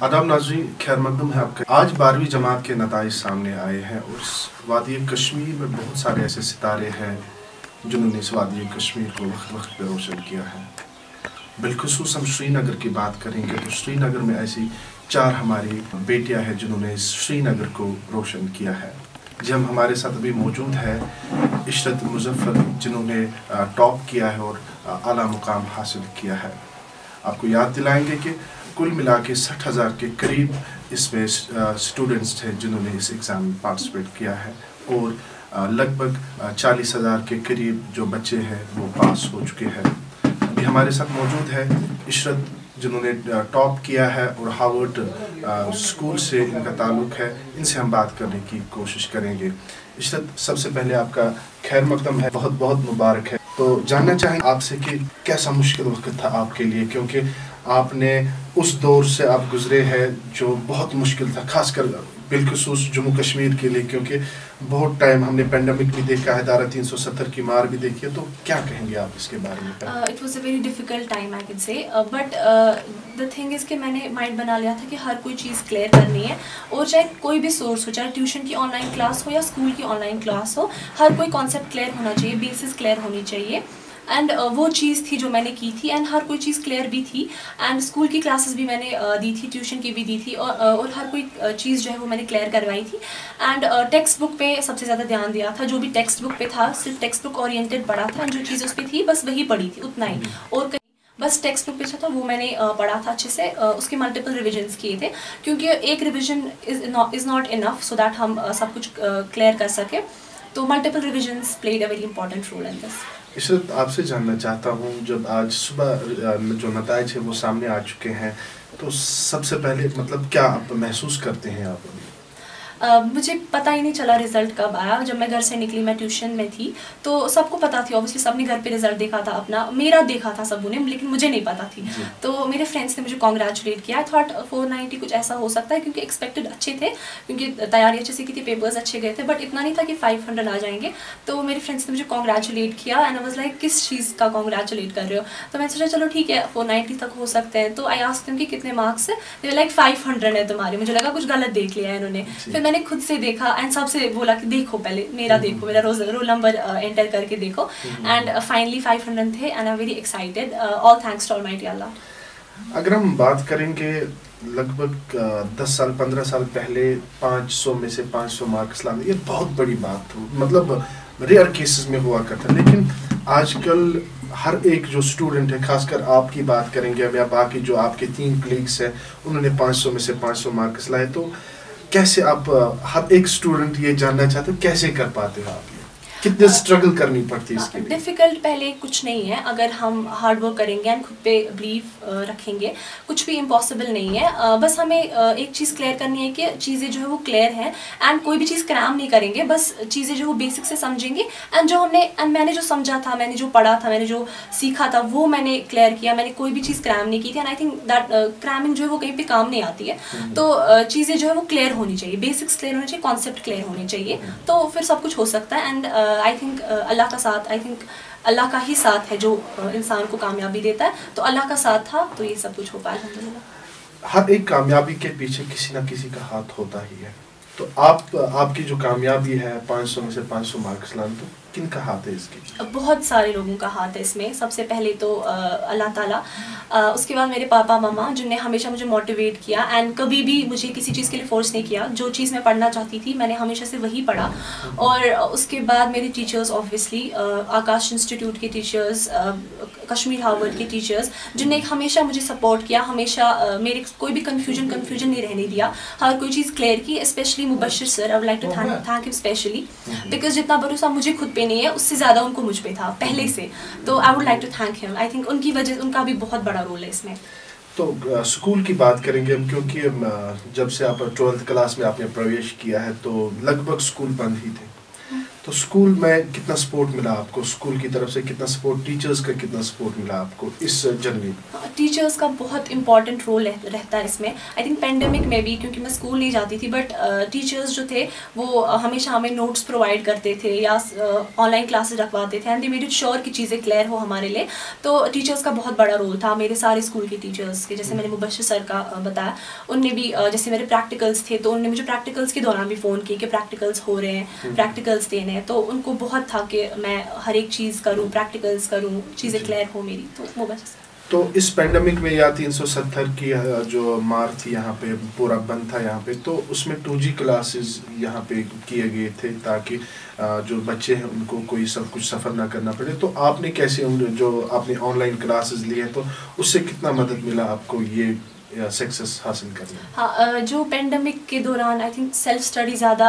आदाब नाज़रीन, खैर मकदम है आपका। आज 12वीं जमात के नताइज सामने आए हैं और इस वादी कश्मीर में बहुत सारे ऐसे सितारे हैं जिन्होंने इस वादी कश्मीर को वक्त वक्त पर रोशन किया है। बिलखुसूस हम श्रीनगर की बात करेंगे तो श्रीनगर में ऐसी 4 हमारी बेटियां हैं जिन्होंने इस श्रीनगर को रोशन किया है। जी हम हमारे साथ अभी मौजूद है इशरत मुज़फ़्फ़र जिन्होंने टॉप किया है और आला मुकाम हासिल किया है। आपको याद दिलाएंगे कि कुल मिला के 60,000 के करीब इसमें स्टूडेंट्स थे जिन्होंने इस एग्ज़ाम में पार्टिसिपेट किया है और लगभग 40,000 के करीब जो बच्चे हैं वो पास हो चुके हैं। अभी हमारे साथ मौजूद है इशरत जिन्होंने टॉप किया है और हार्वर्ड स्कूल से इनका ताल्लुक़ है। इनसे हम बात करने की कोशिश करेंगे। इशरत, सबसे पहले आपका खैर मकदम है, बहुत बहुत मुबारक है। तो जानना चाहेंगे आपसे कि कैसा मुश्किल वक्त था आपके लिए, क्योंकि आपने उस दौर से आप गुजरे हैं जो बहुत मुश्किल था, खासकर बिलखुसूस जम्मू कश्मीर के लिए, क्योंकि बहुत टाइम हमने पेंडेमिक भी देखा है, धारा 370 की मार भी देखी है। तो क्या कहेंगे आप इसके बारे में? It was a very difficult time I can say, but the thing is कि मैंने माइंड बना लिया था कि हर कोई चीज़ क्लियर करनी है, और चाहे कोई भी सोर्स हो, चाहे ट्यूशन की ऑनलाइन क्लास हो या स्कूल की ऑनलाइन क्लास हो, हर कोई कॉन्सेप्ट क्लियर होना चाहिए, बेसिस क्लियर होनी चाहिए। एंड वो चीज़ थी जो मैंने की थी, एंड हर कोई चीज़ क्लियर भी थी। एंड स्कूल की क्लासेस भी मैंने दी थी, ट्यूशन की भी दी थी, और हर कोई चीज़ जो है वो मैंने क्लियर करवाई थी। एंड टेक्स्ट बुक पे सबसे ज़्यादा ध्यान दिया था। जो भी टेक्स्ट बुक पे था सिर्फ टेक्स्ट बुक ओरिएंटेड पढ़ा था, एंड जो चीज़ उस पर थी बस वही पढ़ी थी, उतना ही। और बस टेक्स्ट बुक पे जो था वो मैंने पढ़ा था अच्छे से। उसके मल्टीपल रिविजन्स किए थे, क्योंकि एक revision is not enough so that हम सब कुछ क्लियर कर सकें। तो multiple revisions played a very important role in this. Ishrat, आपसे जानना चाहता हूँ, जब आज सुबह जो नताइज है वो सामने आ चुके हैं, तो सबसे पहले मतलब क्या आप महसूस करते हैं आप? मुझे पता ही नहीं चला रिज़ल्ट कब आया। जब मैं घर से निकली, मैं ट्यूशन में थी, तो सबको पता थी, ऑब्वियसली सबने घर पे रिज़ल्ट देखा था अपना, मेरा देखा था सबों ने, लेकिन मुझे नहीं पता थी। तो मेरे फ्रेंड्स ने मुझे कॉन्ग्रेचुलेट किया। आई थॉट 490 कुछ ऐसा हो सकता है, क्योंकि एक्सपेक्टेड अच्छे थे, क्योंकि तैयारी अच्छे से की थी, पेपर्स अच्छे गए थे, बट इतना नहीं था कि 500 आ जाएंगे। तो मेरे फ्रेंड्स ने मुझे कॉन्ग्रेचुलेट किया, एंड आई वाज लाइक किस चीज़ का कॉन्ग्रेचुलेट कर रहे हो? तो मैंने सोचा चलो ठीक है 490 तक हो सकते हैं। तो आई आस्क्ड देम कि कितने मार्क्स है? दे वर लाइक 500 है तुम्हारे। मुझे लगा कुछ गलत देख लिया है इन्होंने। फिर मैंने खुद से देखा एंड सबसे बोला कि देखो पहले मेरा, देखो मेरा रोल नंबर एंटर करके देखो। एंड फाइनली 500 थे, and I am very excited. All thanks to almighty Allah. अगर हम बात करेंगे लगभग 10 साल 15 साल पहले 500 में से 500 मार्क्स लाना ये बहुत बड़ी बात थी, मतलब रेयर केसेस में हुआ करता। लेकिन आजकल हर एक जो स्टूडेंट है, खासकर आपकी बात करेंगे हम या बाकी जो आपके 3 कलीग्स हैं, उन्होंने 500 में से 500 मार्क्स लाए। तो कैसे आप हर एक स्टूडेंट ये जानना चाहते हो कैसे कर पाते हो आप? कितने स्ट्रगल करनी पड़ती है इसके लिए? डिफ़िकल्ट पहले कुछ नहीं है, अगर हम हार्ड वर्क करेंगे एंड खुद पे बिलीव रखेंगे, कुछ भी इम्पॉसिबल नहीं है। बस हमें एक चीज़ क्लियर करनी है कि चीज़ें जो है वो क्लियर हैं, एंड कोई भी चीज़ क्रैम नहीं करेंगे, बस चीज़ें जो वो बेसिक से समझेंगे, एंड मैंने जो समझा था, मैंने जो पढ़ा था, मैंने जो सीखा था वो मैंने क्लियर किया। मैंने कोई भी चीज़ क्रैम नहीं की थी, and I think that cramming जो है वो कहीं पर काम नहीं आती है। तो चीज़ें जो है वो क्लियर होनी चाहिए, बेसिक्स क्लियर होने चाहिए, कॉन्सेप्ट क्लियर होने चाहिए, तो फिर सब कुछ हो सकता है। एंड आई थिंक अल्लाह का साथ, आई थिंक अल्लाह का ही साथ है जो इंसान को कामयाबी देता है। तो अल्लाह का साथ था तो ये सब कुछ हो पाया अल्हम्दुलिल्लाह। हर एक कामयाबी के पीछे किसी ना किसी का हाथ होता ही है। तो आपकी जो कामयाबी है 500 में से 500 मार्क्स लाना, तो किन का हाथ है इसकी? बहुत सारे लोगों का हाथ है इसमें। सबसे पहले तो अल्लाह ताला, उसके बाद मेरे पापा मम्मा जिनने हमेशा मुझे मोटिवेट किया, एंड कभी भी मुझे किसी चीज़ के लिए फोर्स नहीं किया। जो चीज़ मैं पढ़ना चाहती थी मैंने हमेशा से वही पढ़ा। और उसके बाद मेरे टीचर्स, ऑब्वियसली आकाश इंस्टीट्यूट के टीचर्स, कश्मीर हार्वर्ड के टीचर्स, जिनने हमेशा मुझे सपोर्ट किया, हमेशा मेरे कोई भी कन्फ्यूजन नहीं रहने दिया, हर कोई चीज़ क्लियर की। Specially Mubashir sir, I would like to thank him specially, because जितना भरोसा मुझे खुद पे नहीं है उससे ज़्यादा उनको मुझ पे था पहले से। तो I would like to thank him. I think उनकी वजह, उनका भी बहुत बड़ा रोल है इसमें। तो स्कूल की बात करेंगे हम, क्योंकि जब से आप 12th क्लास में आपने प्रवेश किया है तो लगभग स्कूल बंद ही थे। تو اسکول میں کتنا سپورٹ ملا آپ کو, اسکول کی طرف سے کتنا سپورٹ, ٹیچرز کا کتنا سپورٹ ملا آپ کو اس جرنی میں؟ ٹیچرس کا بہت امپورٹنٹ رول رہتا ہے اس میں. آئی تھنک پینڈیمک میں بھی, کیونکہ میں اسکول نہیں جاتی تھی, بٹ ٹیچرس جو تھے وہ ہمیشہ ہمیں نوٹس پرووائڈ کرتے تھے یا آن لائن کلاسز رکھواتے تھے, and they made it sure کہ چیزیں کلیئر ہو ہمارے لیے. تو ٹیچرس کا بہت بڑا رول تھا میرے سارے اسکول کے ٹیچرس کے. جیسے میں نے مبشر سر کا بتایا, ان نے بھی جیسے میرے پریکٹیکلس تھے تو ان نے مجھے پریکٹیکلس کے دوران بھی فون کیے کہ پریکٹیکلس ہو رہے ہیں, پریکٹیکلس دینے ہیں. تو ان کو بہت تھا کہ میں ہر ایک چیز کروں, پریکٹیکلس کروں, چیزیں کلیئر ہو میری. تو مبشر. تو اس پینڈیمک میں یا 370 کی جو مار تھی یہاں پہ, پورا بند تھا یہاں پہ, تو اس میں 2G کلاسز یہاں پہ کیے گئے تھے تاکہ جو بچے ہیں ان کو کوئی سب کچھ سفر نہ کرنا پڑے. تو آپ نے کیسے جو آپ نے آن لائن کلاسز لیے تو اس سے کتنا مدد ملا آپ کو یہ سکسیس حاصل کرنا؟ ہاں, جو پینڈیمک کے دوران آئی تھنک سیلف اسٹڈی زیادہ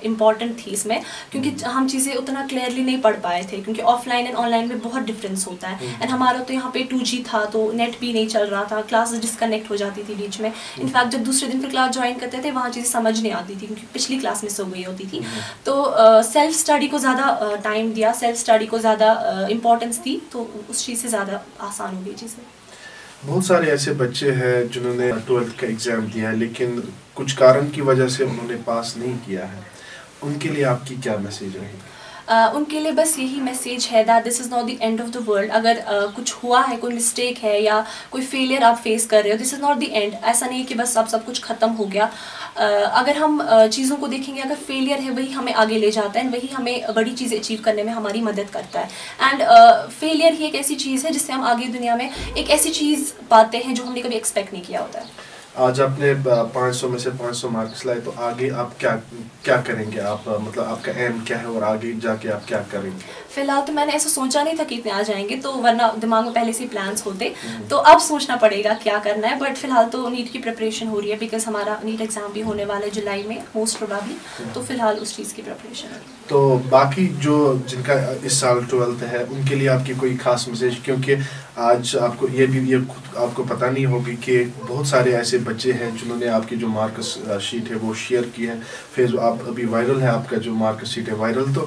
امپورٹنٹ تھی اس میں, کیونکہ ہم چیزیں اتنا کلیئرلی نہیں پڑھ پائے تھے, کیونکہ of line and on line میں بہت ڈفرینس ہوتا ہے. اینڈ ہمارا تو یہاں پہ 2G تھا تو نیٹ بھی نہیں چل رہا تھا, کلاسز ڈسکنیکٹ ہو جاتی تھی بیچ میں. انفیکٹ جب دوسرے دن پھر کلاس جوائن کرتے تھے وہاں چیزیں سمجھ نہیں آتی تھی کیونکہ پچھلی کلاس مس ہو گئی ہوتی تھی. تو سیلف اسٹڈی کو زیادہ ٹائم دیا, سیلف اسٹڈی کو زیادہ امپورٹنس دی, تو اس چیز سے زیادہ آسان ہو گئی چیزیں. بہت سارے ایسے بچے ہیں جنہوں نے 12th کا ایگزام دیا ہے لیکن کچھ کارن کی وجہ سے انہوں نے پاس نہیں کیا ہے, ان کے لیے آپ کی کیا میسیج رہے گی؟ ان کے لیے بس یہی میسیج ہے that this is not the end of the world. اگر کچھ ہوا ہے, کوئی مسٹیک ہے یا کوئی فیلئر آپ فیس کر رہے ہو, دس از ناٹ دی اینڈ. ایسا نہیں کہ بس اب سب کچھ ختم ہو گیا. اگر ہم چیزوں کو دیکھیں گے, اگر فیلئر ہے وہی ہمیں آگے لے جاتا ہے, اینڈ وہی ہمیں بڑی چیزیں اچیو کرنے میں ہماری مدد کرتا ہے. اینڈ فیلئر ہی ایک ایسی چیز ہے جس سے ہم آگے دنیا میں ایک ایسی چیز پاتے ہیں جو ہم نے کبھی ایکسپیکٹ نہیں کیا ہوتا ہے. آج آپ نے 500 میں سے 500 مارکس لائے, تو آگے آپ کیا کریں گے؟ آپ مطلب آپ کا ایم کیا ہے اور آگے جا کے آپ کیا کریں گے؟ فی الحال تو میں نے ایسا سوچا نہیں تھا کہ اتنے آ جائیں گے, تو ورنہ دماغ میں پہلے سے ہی پلانس ہوتے. تو اب سوچنا پڑے گا کیا کرنا ہے, بٹ فی الحال تو نیٹ کی پریپریشن ہو رہی ہے, بیکاز ہمارا نیٹ ایگزام بھی ہونے والا ہے جولائی میں موسٹ پروبیبلی. تو فی الحال اس چیز کی پریپریشن ہے. تو باقی جو جن کا اس سال 12th ہے ان کے لیے آپ کی کوئی خاص میسیج؟ کیونکہ آج آپ کو یہ آپ کو پتہ نہیں ہوگی کہ بہت سارے ایسے بچے ہیں جنہوں نے آپ کی جو مارکس شیٹ ہے وہ شیئر کی ہے, آپ ابھی وائرل ہے, آپ کا جو مارکس شیٹ ہے وائرل. تو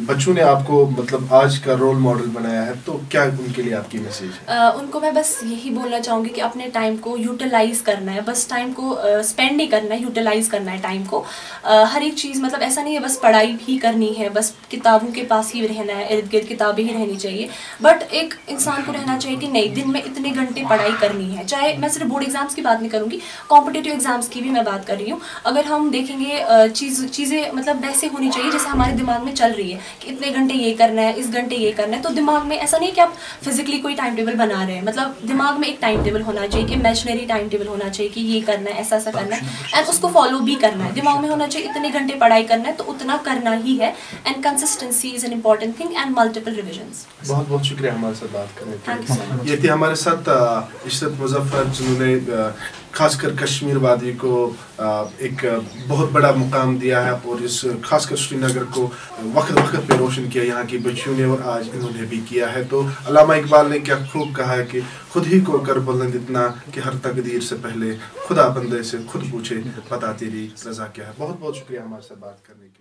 بچوں نے آپ کو مطلب آج کا رول ماڈل بنایا ہے, تو کیا ان کے لیے آپ کی میسیج ہے؟ ان کو میں بس یہی بولنا چاہوں گی کہ اپنے ٹائم کو یوٹیلائز کرنا ہے. بس ٹائم کو اسپینڈ نہیں کرنا ہے, یوٹیلائز کرنا ہے ٹائم کو. ہر ایک چیز مطلب ایسا نہیں ہے بس پڑھائی بھی کرنی ہے, بس کتابوں کے پاس ہی رہنا ہے, ارد گرد کتابیں ہی رہنی چاہیے. بٹ ایک انسان کو رہنا چاہیے کہ نہیں, دن میں اتنے گھنٹے پڑھائی کرنی ہے. چاہے میں صرف بورڈ ایگزامس کی بات نہیں کروں گی, کمپٹیٹیو ایگزامس کی بھی میں بات کر رہی ہوں. اگر ہم دیکھیں گے چیزیں مطلب ویسے ہونی چاہیے جیسے ہمارے دماغ میں چل رہی ہے کہ اتنے گھنٹے یہ کرنا ہے, اس گھنٹے یہ کرنا ہے. تو دماغ میں ایسا نہیں کہ آپ فزیکلی کوئی ٹائم ٹیبل بنا رہے ہیں, مطلب دماغ میں ایک ٹائم ٹیبل ہونا چاہیے, کہ امیجنری ٹائم ٹیبل ہونا چاہیے کہ یہ کرنا ہے, ایسا ایسا کرنا ہے, اینڈ اس کو فالو بھی کرنا ہے. دماغ میں ہونا چاہیے اتنے گھنٹے پڑھائی کرنا ہے تو اتنا کرنا ہی ہے. And consistency is an important thing, and multiple revisions. بہت بہت شکریہ ہمارے ساتھ بات کرنے کے لیے. یہ تھی ہمارے ساتھ عشرت مظفر, جنہوں نے خاص کر کشمیر وادی کو ایک بہت بڑا مقام دیا ہے, اور اس خاص کر سری نگر کو وقت وقت پہ روشن کیا یہاں کی بچیوں نے, اور آج انہوں نے بھی کیا ہے. تو علامہ اقبال نے کیا خوب کہا ہے کہ خود ہی کو کر بلند اتنا کہ ہر تقدیر سے پہلے خدا بندے سے خود پوچھے بتا تیری رضا کیا ہے. بہت بہت شکریہ ہمارے ساتھ بات کرنے کے لیے.